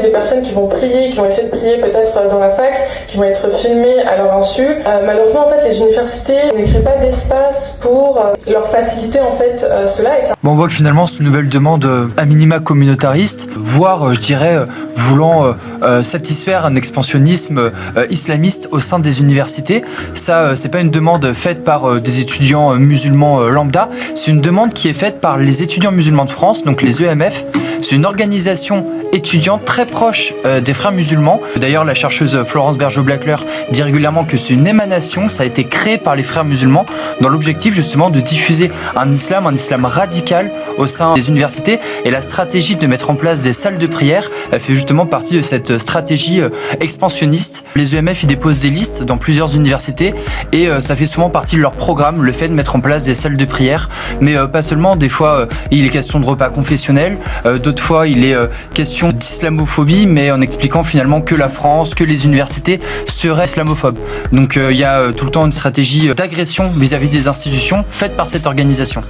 Des personnes qui vont prier, qui vont essayer de prier peut-être dans la fac, qui vont être filmées à leur insu. Malheureusement, en fait, les universités ne créent pas d'espace pour leur faciliter en fait cela. Et ça... Bon, on voit que finalement, cette nouvelle demande à minima communautariste, voire, je dirais, voulant satisfaire un expansionnisme islamiste au sein des universités. Ça, c'est pas une demande faite par des étudiants musulmans lambda, c'est une demande qui est faite par les étudiants musulmans de France, donc les EMF. C'est une organisation étudiante très proche des frères musulmans. D'ailleurs, la chercheuse Florence Bergeau-Blackler dit régulièrement que c'est une émanation, ça a été créé par les frères musulmans dans l'objectif justement de diffuser un islam radical au sein des universités. Et la stratégie de mettre en place des salles de prière fait justement partie de cette stratégie expansionniste. Les EMF y déposent des listes dans plusieurs universités et ça fait souvent partie de leur programme, le fait de mettre en place des salles de prière. Mais pas seulement, des fois il est question de repas confessionnels, d'autres fois il est question d'islamophobie, mais en expliquant finalement que la France, que les universités seraient islamophobes. Donc il y a tout le temps une stratégie d'agression vis-à-vis des institutions faite par cette organisation.